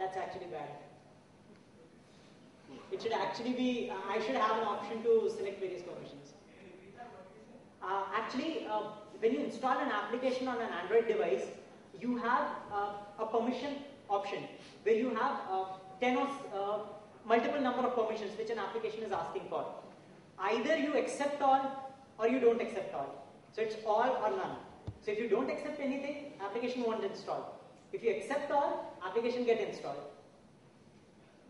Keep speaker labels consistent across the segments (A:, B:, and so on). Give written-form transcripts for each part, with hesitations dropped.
A: that's actually bad. It should actually be, I should have an option to select various permissions. Actually, when you install an application on an Android device, you have a permission option where you have 10 or multiple number of permissions which an application is asking for. Either you accept all or you don't accept all. So it's all or none. So if you don't accept anything, application won't install. If you accept all, application get installed.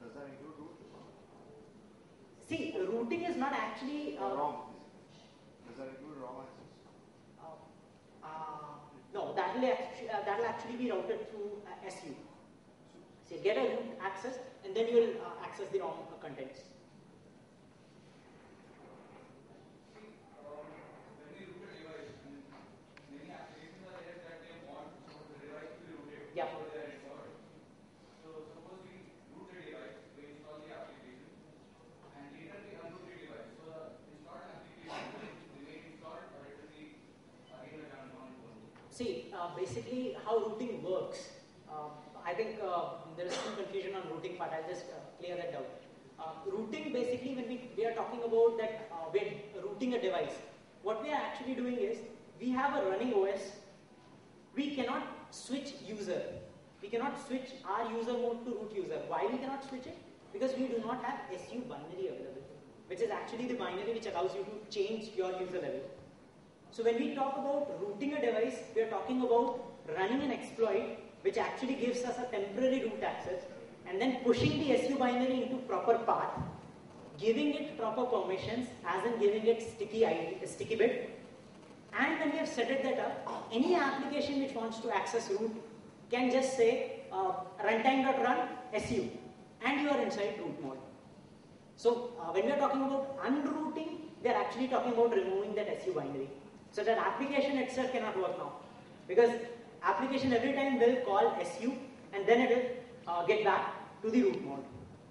B: Does that include root?
A: See, routing is not actually
B: wrong. Does that include wrong access?
A: No, that will actually be routed through SU. So you get a root access, and then you will access the ROM contents. Yeah.
C: So suppose we root a device, we install the application, and later we unroot the device. So the installed application will remain installed, or it will be again on.
A: See, basically how routing works. I think there is some confusion on routing part. I'll just clear that out. Routing basically, when we are talking about that we're routing a device, what we are actually doing is we have a running OS. We cannot switch user. We cannot switch our user mode to root user. Why we cannot switch it? Because we do not have SU binary available, which is actually the binary which allows you to change your user level. So when we talk about rooting a device, we are talking about running an exploit which actually gives us a temporary root access and then pushing the SU binary into proper path, giving it proper permissions, as in giving it sticky bit. And when we have set that up, any application which wants to access root can just say runtime.run SU, and you are inside root mode. So when we are talking about unrooting, we are actually talking about removing that SU binary. So that application itself cannot work now, because application every time will call SU and then it will get back to the root mode.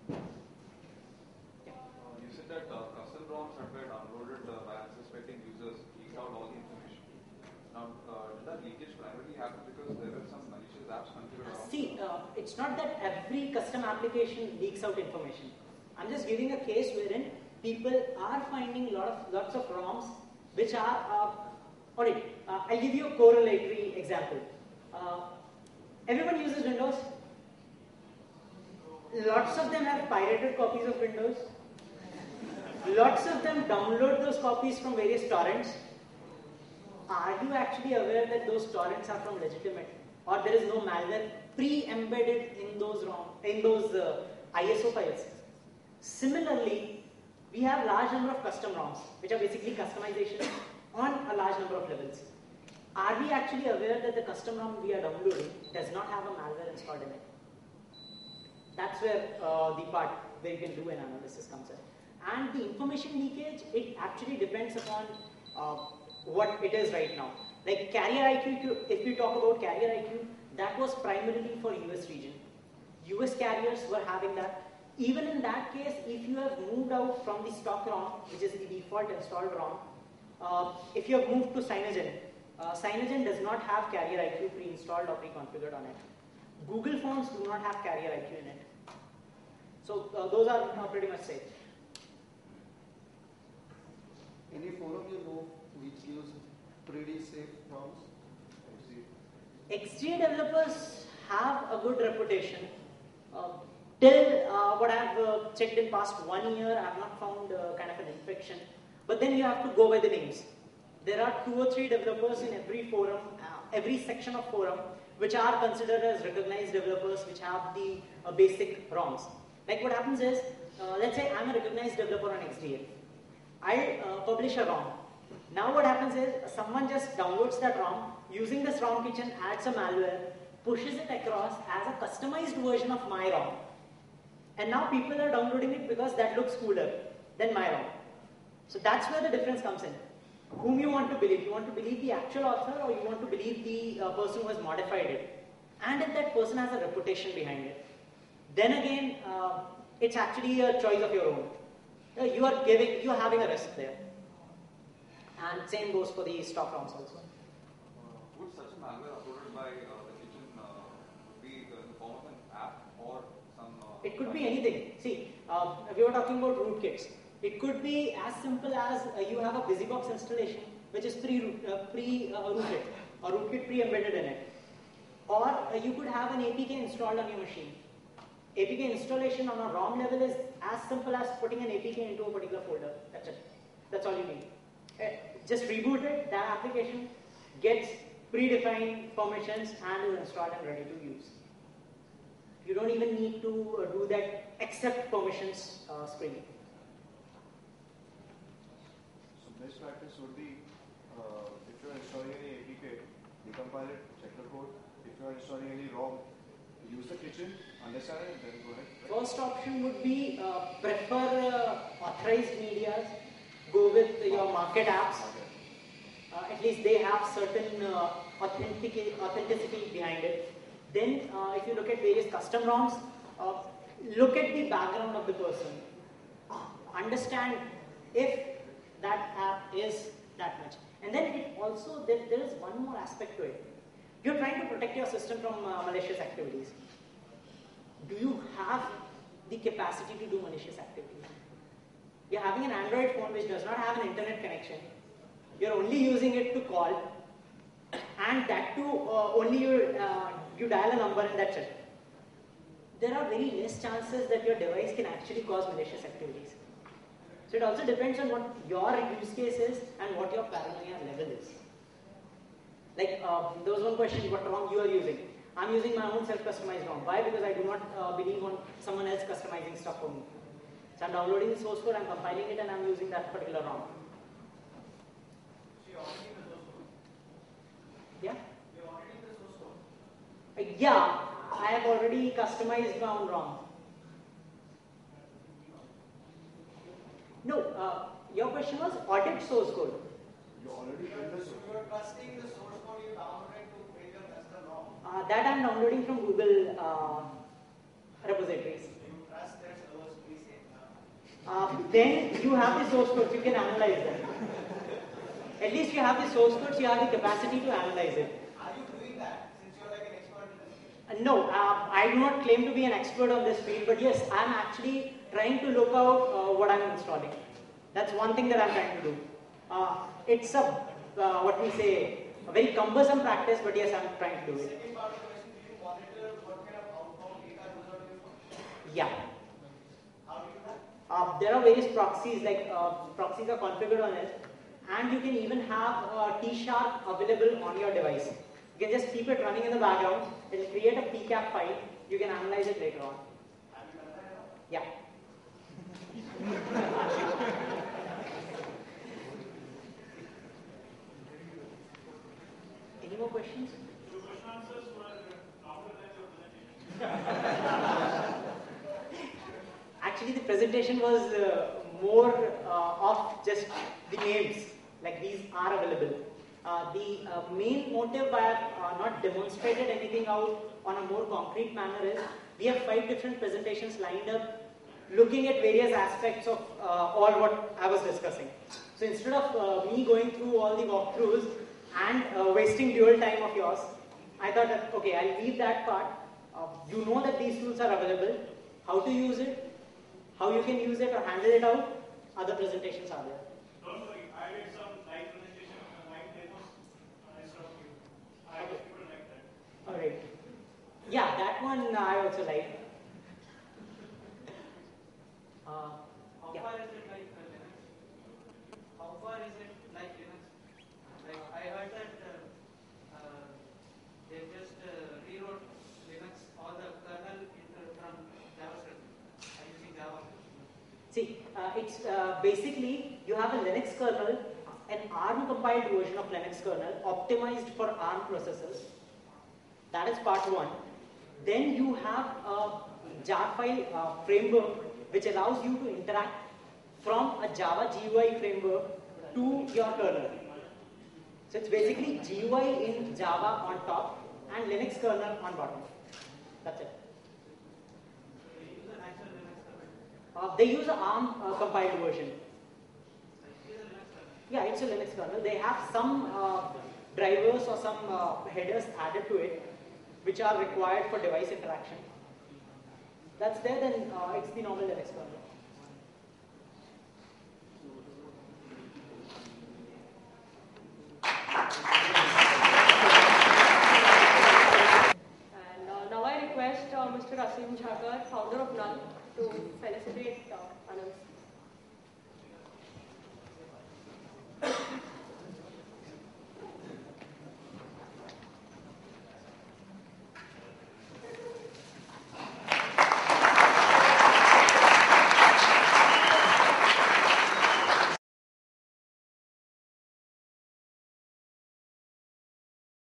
D: Yeah. You said that custom ROMs that were downloaded by unsuspecting users leaked out all the information. Now, did that leakage primarily happen because there were some malicious apps configured around?
A: See, it's not that every custom application leaks out information. I'm just giving a case wherein people are finding lots of ROMs which are alright. I'll give you a correlatory example. Everyone uses Windows. Lots of them have pirated copies of Windows. Lots of them download those copies from various torrents. Are you actually aware that those torrents are from legitimate, or there is no malware pre-embedded in those ISO files? Similarly, we have large number of custom ROMs, which are basically customization on a large number of levels. Are we actually aware that the custom ROM we are downloading does not have a malware installed in it? That's where the part where you can do an analysis comes in. And the information leakage, it actually depends upon what it is right now. Like carrier IQ, if we talk about carrier IQ, that was primarily for US region. US carriers were having that. Even in that case, if you have moved out from the stock ROM, which is the default installed ROM, if you have moved to Cyanogen, Cyanogen does not have carrier IQ pre-installed or pre-configured on it. Google phones do not have carrier IQ in it. So those are pretty much safe.
E: Any forum you know which gives pretty safe ROMs?
A: XGA developers have a good reputation. Till what I have checked in past 1 year, I have not found kind of an infection. But then you have to go by the names. There are 2 or 3 developers in every forum, every section of forum, which are considered as recognized developers, which have the basic ROMs. Like what happens is, let's say I'm a recognized developer on XDA. I publish a ROM. Now what happens is, someone just downloads that ROM, using this ROM kitchen, adds a malware, pushes it across as a customized version of my ROM. And now people are downloading it because that looks cooler than my ROM. So that's where the difference comes in. Whom you want to believe? You want to believe the actual author, or you want to believe the person who has modified it? And if that person has a reputation behind it, then again, it's actually a choice of your own. You are having a risk there. And same goes for the stock ROMs also.
D: Would such a malware uploaded by the kitchen be in the form of an app, or
A: It could be anything. See, we were talking about rootkits. It could be as simple as you have a BusyBox installation, which is pre-rooted, or rootkit pre-embedded in it. Or you could have an APK installed on your machine. APK installation on a ROM level is as simple as putting an APK into a particular folder. That's it. That's all you need. Just reboot it, that application gets predefined permissions and is installed and ready to use. You don't even need to do that accept permissions screening.
B: So best practice would be if you are installing any APK, decompile it, check the code. If you are installing any ROM, use the kitchen, understand it, then go ahead.
A: First option would be prefer authorized medias, go with your market apps. At least they have certain authenticity behind it. Then if you look at various custom ROMs, look at the background of the person. Understand if that app is that much. And then it also, there is one more aspect to it. You're trying to protect your system from malicious activities. Do you have the capacity to do malicious activities? You're having an Android phone which does not have an internet connection. You're only using it to call, and that too only you dial a number and that's it. There are very less chances that your device can actually cause malicious activities. So it also depends on what your use case is and what your paranoia level is. Like there was one question, what ROM you are using. I'm using my own self-customized ROM. Why? Because I do not believe on someone else customizing stuff for me. So I'm downloading the source code, I'm compiling it, and I'm using that particular ROM.
C: So you're auditing the source code?
A: Yeah?
C: You're auditing the source code?
A: Yeah, I have already customized my own ROM. No, your question was audit source code.
B: You already built the source.
C: You're trusting the source code you downloaded to create your custom ROM.
A: That I'm downloading from Google repositories.
C: You trust their servers to be safe.
A: Then you have the source codes, you can analyze them. At least you have the source codes, you have the capacity to analyze it.
C: Are you doing that since you're like an expert in this field?
A: No, I do not claim to be an expert on this field, but yes, I'm actually trying to look out what I'm installing. That's one thing that I'm trying to do. It's a, what we say, a very cumbersome practice, but yes, I'm trying to do it.
C: Second part of the question, do you monitor what kind of outbound data goes out of your phone?
A: Yeah.
C: How do you do that?
A: There are various proxies, like proxies are configured on it, and you can even have T-sharp available on your device. You can just keep it running in the background, it will create a PCAP file, you can analyze it later on.
C: Have you done that at all?
A: Yeah. Any more questions?
F: Your question answers were longer than your presentation.
A: Actually, the presentation was more of just the names, like these are available. The main motive I have not demonstrated anything out on a more concrete manner is, we have 5 different presentations lined up looking at various aspects of all what I was discussing. So instead of me going through all the walkthroughs and wasting dual time of yours, I thought that, okay, I'll leave that part. You know that these tools are available, how to use it, how you can use it or handle it out, other presentations are there.
F: Don't worry, I did some live presentation, live demos, instead of you. I wish people like that.
A: Alright. Yeah, that one I also like.
C: How
A: Yeah.
C: far is it like Linux? How far is it like Linux? Like I heard that they just rewrote Linux or the kernel from JavaScript using Java.
A: See, it's basically you have a Linux kernel, an ARM compiled version of Linux kernel optimized for ARM processors. That is part one. Then you have a jar file framework which allows you to interact from a Java GUI framework to your kernel. So it's basically GUI in Java on top and Linux kernel on bottom. That's it.
C: They use an actual Linux kernel.
A: They use an ARM compiled version.
C: It is a Linux kernel.
A: Yeah, it's a Linux kernel. They have some drivers or some headers added to it which are required for device interaction. that's there, then it's the normal Linux kernel.